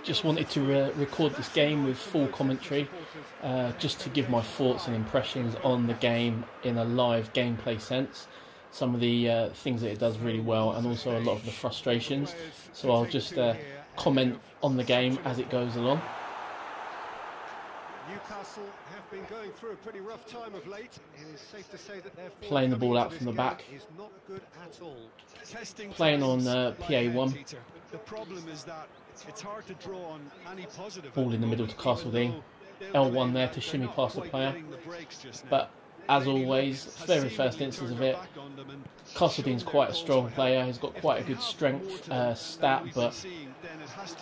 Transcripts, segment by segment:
Just wanted to record this game with full commentary, just to give my thoughts and impressions on the game in a live gameplay sense. Some of the things that it does really well, and also a lot of the frustrations. So I'll just comment on the game as it goes along. Newcastle have been going through a pretty rough time of late. It is safe to say that their playing the ball out from the back. Is not good at all. Playing on PA1. The problem is that it's hard to draw on any positive. Ball in the middle to Castledine. L1 there to shimmy past the player. But as always, very first instance of it, Castledean's quite a strong player. He's got quite a good strength stat, but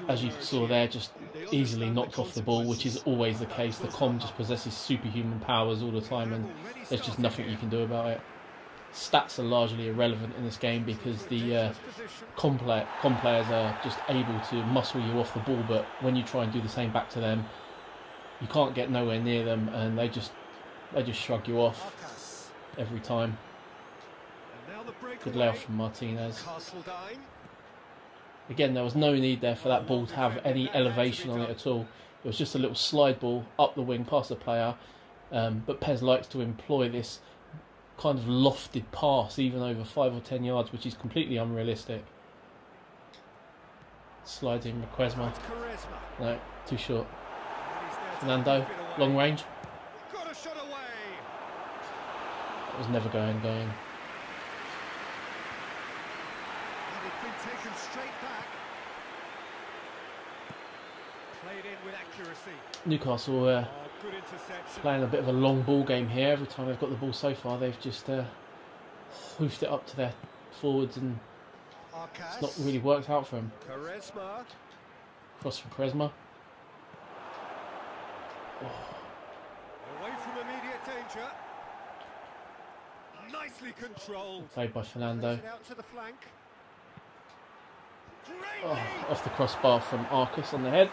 as you saw there, just easily knocked off the ball, which is always the case. The Com just possesses superhuman powers all the time, and there's just nothing you can do about it. Stats are largely irrelevant in this game because the com players are just able to muscle you off the ball, but when you try and do the same back to them, you can't get nowhere near them, and they just shrug you off every time. Good layoff from Martinez. Again, there was no need there for that ball to have any elevation on it at all. It was just a little slide ball up the wing past the player, but PES likes to employ this kind of lofted pass even over 5 or 10 yards, which is completely unrealistic. Slides in Requesma. No, too short. Fernando, long range. That was never going. Newcastle playing a bit of a long ball game here. Every time they've got the ball so far, they've just hoofed it up to their forwards, and it's not really worked out for them. Cross from Quaresma. Away from immediate danger. Nicely controlled. Played by Fernando. Out to the flank. Oh, off the crossbar from Arcus on the head.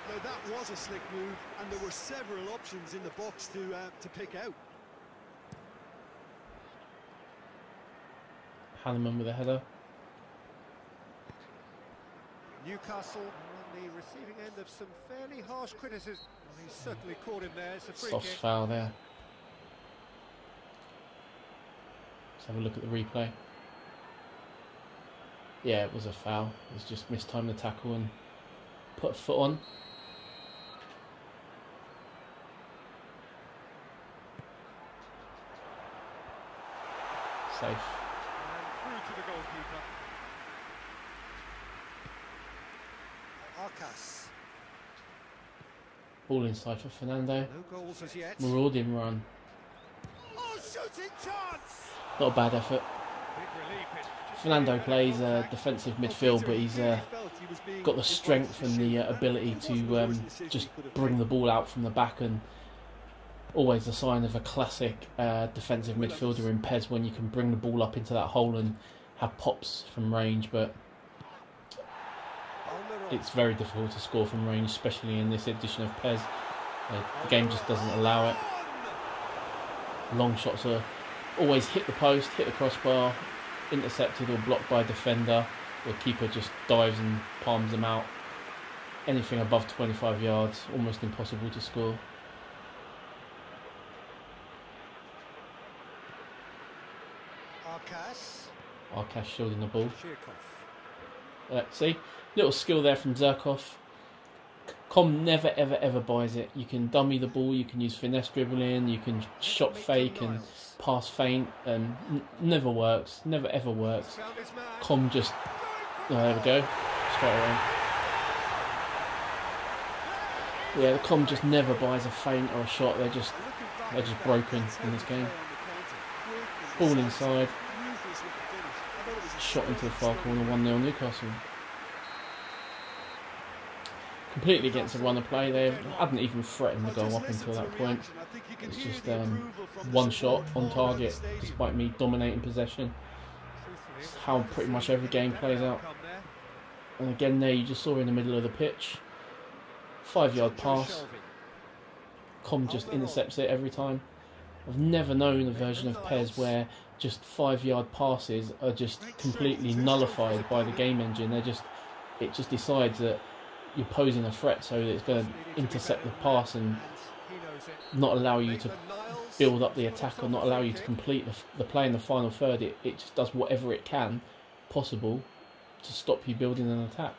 No, that was a slick move, and there were several options in the box to pick out. Hanneman with a header. Newcastle on the receiving end of some fairly harsh criticism. Well, he's certainly caught him there. It's a free Soft kick. foul there. Let's have a look at the replay. Yeah, it was a foul. He's just mistimed the tackle and put a foot on. Safe. And through to the goalkeeper. Arcas. Ball inside for Fernando. No goals as yet. Marauding run. Oh, shooting chance! Not a bad effort. Fernando plays defensive midfield, but he's got the strength and the ability to just bring the ball out from the back, and always a sign of a classic defensive midfielder in PES when you can bring the ball up into that hole and have pops from range, but it's very difficult to score from range, especially in this edition of PES. The game just doesn't allow it. Long shots are always hit the post, hit the crossbar, intercepted or blocked by a defender. The keeper just dives and palms them out. Anything above 25 yards, almost impossible to score. Arcas shielding the ball. See, little skill there from Zerkov. Com never ever buys it. You can dummy the ball, you can use finesse dribbling, you can shot fake and pass feint, and never works, never ever works. Com just, oh, there we go, straight away. Yeah, the Com just never buys a feint or a shot. They're just broken in this game. Ball inside, shot into the far corner, 1-0 Newcastle. Completely against the run of play. They hadn't even threatened the goal up until that point. It's just one shot on target, despite me dominating possession. It's how pretty much every game plays out. And again there, you just saw in the middle of the pitch, 5-yard pass. Com just intercepts it every time. I've never known a version of PES where just 5-yard passes are just completely nullified by the game engine. It just decides that you're posing a threat, so that it's going to intercept the pass and not allow you to build up the attack, or not allow you to complete the play in the final third. It just does whatever it can possible to stop you building an attack.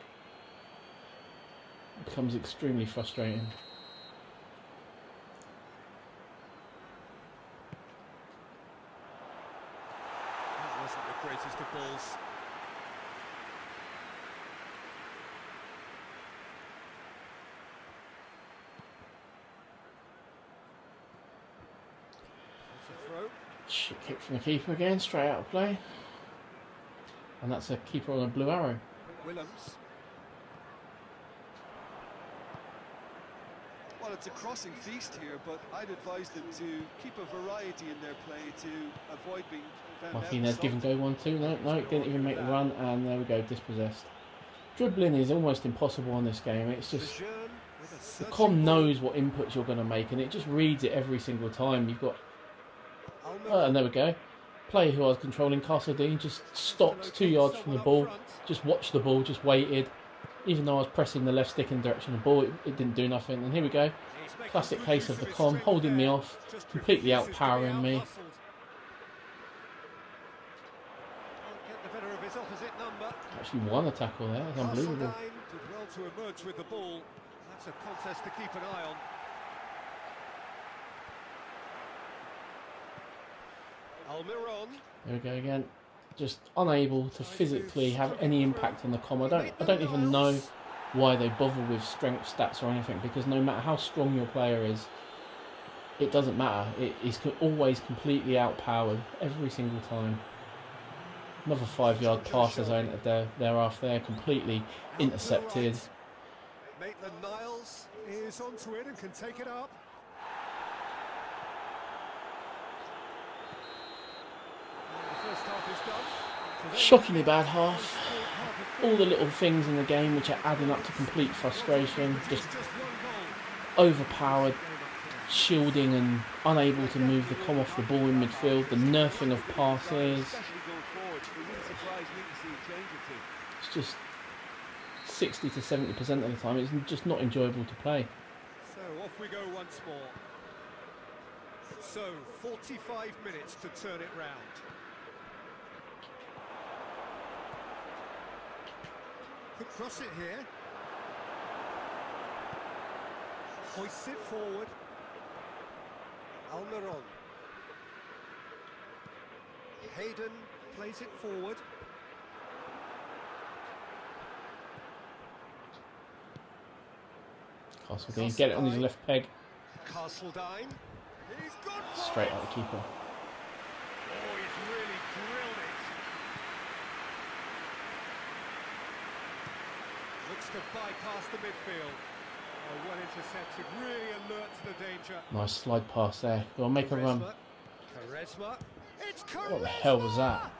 It becomes extremely frustrating. That wasn't the greatest of balls. Shit kick from the keeper again, straight out of play. And that's a keeper on a blue arrow. Williams. Well, it's a crossing feast here, but I'd advise them to keep a variety in their play to avoid being found out. Martinez give and go 1-2. No, didn't even make the run, and there we go, dispossessed. Dribbling is almost impossible on this game. It's just the com knows what inputs you're going to make, and it just reads it every single time. You've got, and there we go. Player who I was controlling, Castledine, just stopped 2 yards from the ball, just watched the ball, just waited. Even though I was pressing the left stick in the direction of the ball, it didn't do nothing. And here we go. Classic case of the com holding me off, completely outpowering me. Actually won a tackle there. That's unbelievable. Did well to emerge with the ball. That's a contest to keep an eye on. Almiron. There we go again. Just unable to physically have any impact on the com. I don't even know why they bother with strength stats or anything, because no matter how strong your player is, it doesn't matter. It is always completely outpowered every single time. Another 5-yard pass as I entered thereafter. They're completely intercepted. Maitland-Niles is onto it and can take it up. Shockingly bad half. All the little things in the game which are adding up to complete frustration. Just overpowered, shielding and unable to move the com off the ball in midfield. The nerfing of passes. It's just 60 to 70% of the time. It's just not enjoyable to play. So off we go once more. So 45 minutes to turn it round. Could cross it here. Hoists it forward. Almiron. Hayden plays it forward. Castledine, get it on his left peg. Castledine. He's gone straight out the keeper. Oh, he's really drilled it. Looks to bypass the midfield. Oh, well intercepted, really alert to the danger. Nice slide pass there. Go on, make a run. Charisma. It's Charisma! What the hell was that?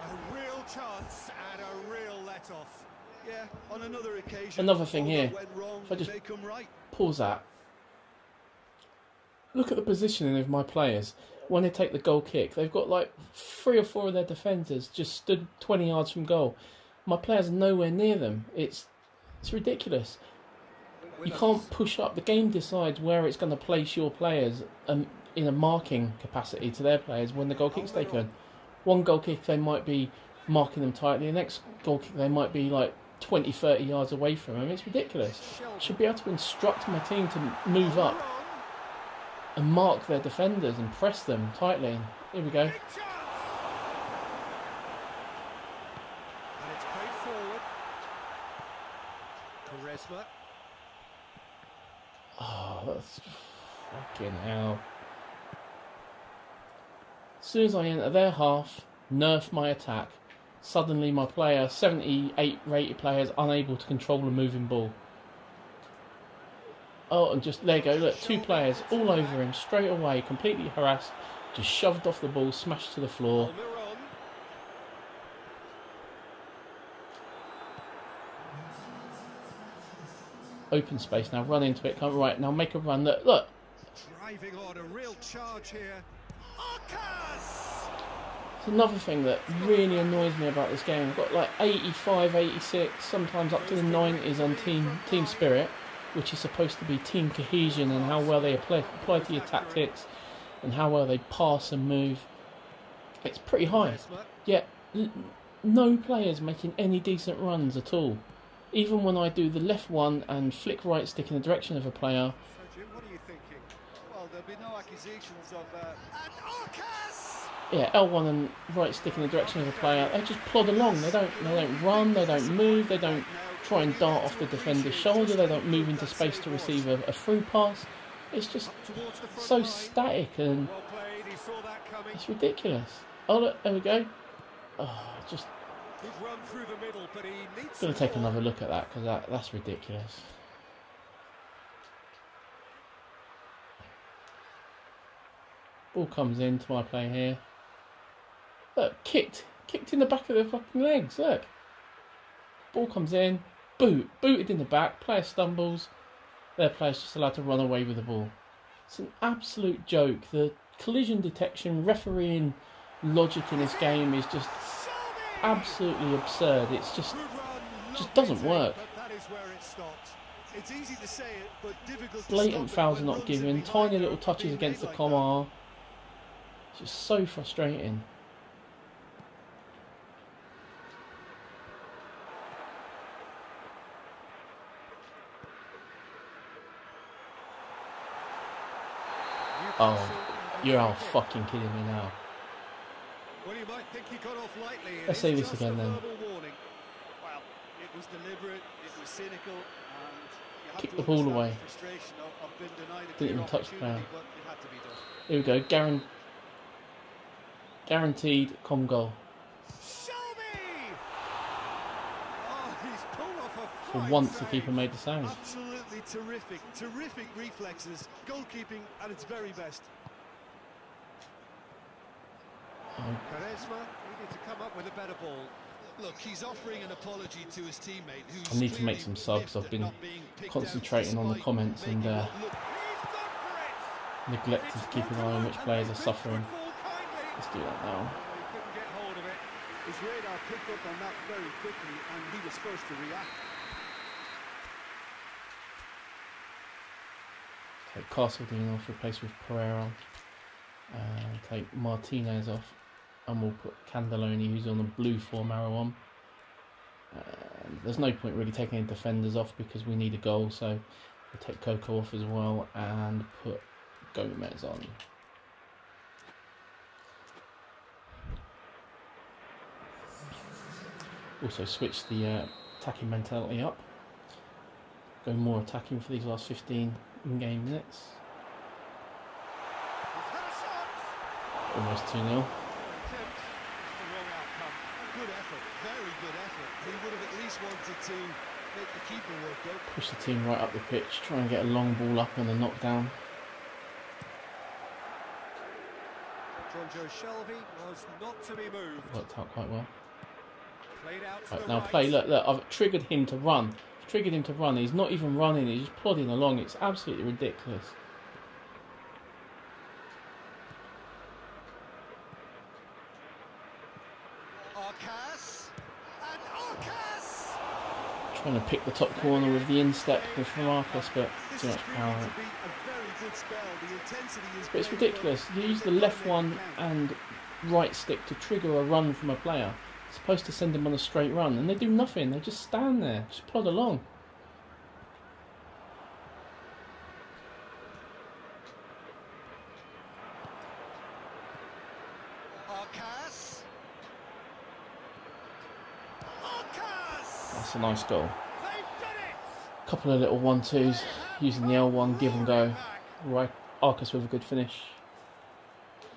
A real chance and a real let-off. Yeah, on another occasion. Another thing here. Wrong, If I just right. pause that. Look at the positioning of my players. When they take the goal kick, they've got like 3 or 4 of their defenders just stood 20 yards from goal. My players are nowhere near them. It's ridiculous. You can't push up. The game decides where it's going to place your players in a marking capacity to their players when the goal kick's taken. One goal kick they might be marking them tightly. The next goal kick they might be like 20, 30 yards away from them. It's ridiculous. I should be able to instruct my team to move up and mark their defenders and press them tightly. Here we go. Charisma. Oh, that's fucking hell. As soon as I enter their half, nerf my attack, suddenly my player, 78 rated player, is unable to control a moving ball. Oh, and just, there you go, look, 2 players all over him straight away, completely harassed, just shoved off the ball, smashed to the floor. Open space now, run into it, come right, now make a run, look. Driving on, a real charge here. Arcas! another thing that really annoys me about this game. I've got like 85, 86, sometimes up to the 90s on team spirit, which is supposed to be team cohesion and how well they apply to your tactics and how well they pass and move. It's pretty high, yet no players making any decent runs at all. Even when I do the left one and flick right stick in the direction of a player. So Jim, what are you thinking? Well, there'll be no accusations of... And Orcas! Yeah, L1 and right stick in the direction of a player. They just plod along. They don't run. They don't move. They don't try and dart off the defender's shoulder. They don't move into space to receive a through pass. It's just so static and it's ridiculous. Oh look, there we go. Oh, just gonna take another look at that because that's ridiculous. Ball comes in to my player here. Look, kicked in the back of the fucking legs. Look, ball comes in, booted in the back. Player stumbles. Their player's just allowed to run away with the ball. It's an absolute joke. The collision detection, refereeing logic in this game is just absolutely absurd. It's just doesn't work. Blatant fouls are not given. Tiny little touches against the comma. It's just so frustrating. Oh, you're all fucking kidding me now. Well, you might think he got off lightly. Let's say this again then. Well, it was deliberate, it was cynical, and Kick the ball away. Didn't even touch the player. Here we go, guaranteed com goal. For once the keeper made the save. Absolutely terrific reflexes, goalkeeping at its very best. Charisma needed to come up with a better ball. Look, he's offering an apology to his teammate. I need to make some subs. I've been concentrating on the comments and neglected to keep an eye on which players are suffering. Let's do that now. He couldn't get hold of it. His radar picked up on that very quickly, and he was first to react. Take Castledine off, replace with Pereira. Take Martinez off, and we'll put Candeloni, who's on the blue form arrow on. There's no point really taking any defenders off because we need a goal, so we'll take Coco off as well and put Gomez on. Also switch the attacking mentality up. Go more attacking for these last 15 in-game minutes. Almost 2-0. Good effort, very good effort. He would have at least wanted to make the keeper work out. Push the team right up the pitch, try and get a long ball up on the knockdown. Jonjo Shelvey was not to be moved. Worked out quite well. Played out to Right, the now right. play, look, I've triggered him to run. He's not even running, he's just plodding along. It's absolutely ridiculous. Trying to pick the top corner with the instep with Marcus, but too much power. But it's ridiculous. You use the left one and right stick to trigger a run from a player. It's supposed to send them on a straight run, and they do nothing. They just stand there, just plod along. That's a nice goal. Couple of little 1-2s using the L1 give and go. Right, Arcus with a good finish.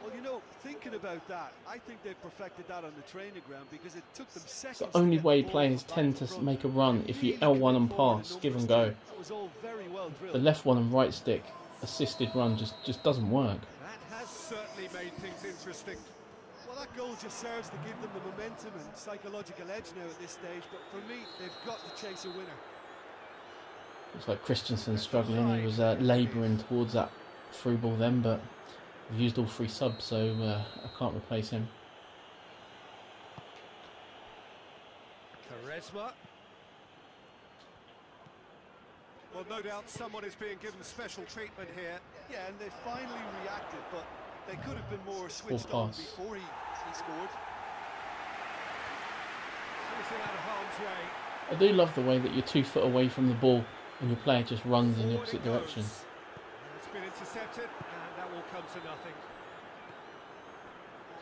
Well, you know, thinking about that, I think they've perfected that on the training ground because it took them seconds. It's the only way players tend to make a run if you L1 and pass, give and go. The left one and right stick assisted run just doesn't work. That has certainly made things interesting. Well, that goal just serves to give them the momentum and psychological edge now at this stage, but for me, they've got to chase a winner. Looks like Christensen's struggling. He was labouring towards that through ball then, but we've used all 3 subs, so I can't replace him. Quaresma. Well, no doubt someone is being given special treatment here. Yeah, and they finally reacted, but they could have been more switched on before he scored. Out of harm's way. I do love the way that you're 2 foot away from the ball and your player just runs in the opposite direction. It's been intercepted, and that will come to nothing.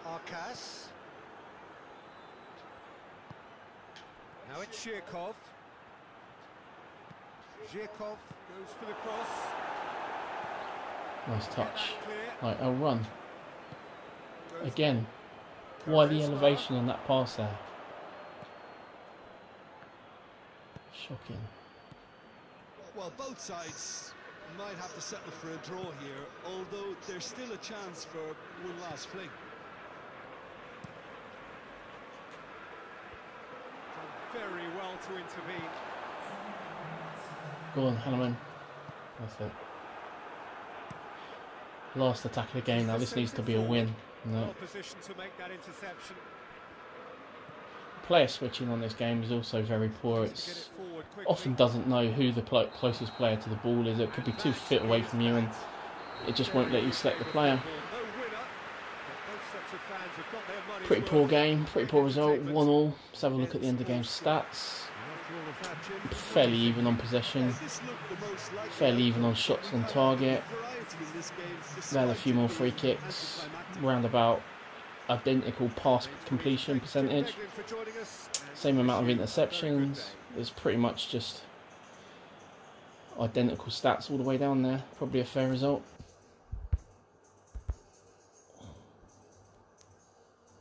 Arkas. Now it's Zhirkov. Zhirkov goes for the cross. Nice touch. Like, I'll run. Again, why the elevation on that pass there? Shocking. Well, both sides might have to settle for a draw here, although there's still a chance for one last fling. Done very well to intervene. Go on, Hanneman. That's it. Last attack of the game now. This needs to be a win. No. Well positioned to make that interception. Player switching on this game is also very poor. It often doesn't know who the closest player to the ball is. It could be 2 feet away from you and it just won't let you select the player. Pretty poor game, pretty poor result, 1-1. Let's have a look at the end of game stats. Fairly even on possession, fairly even on shots on target. They had a few more free kicks, roundabout identical pass completion percentage, same amount of interceptions. It's pretty much just identical stats all the way down there. Probably a fair result.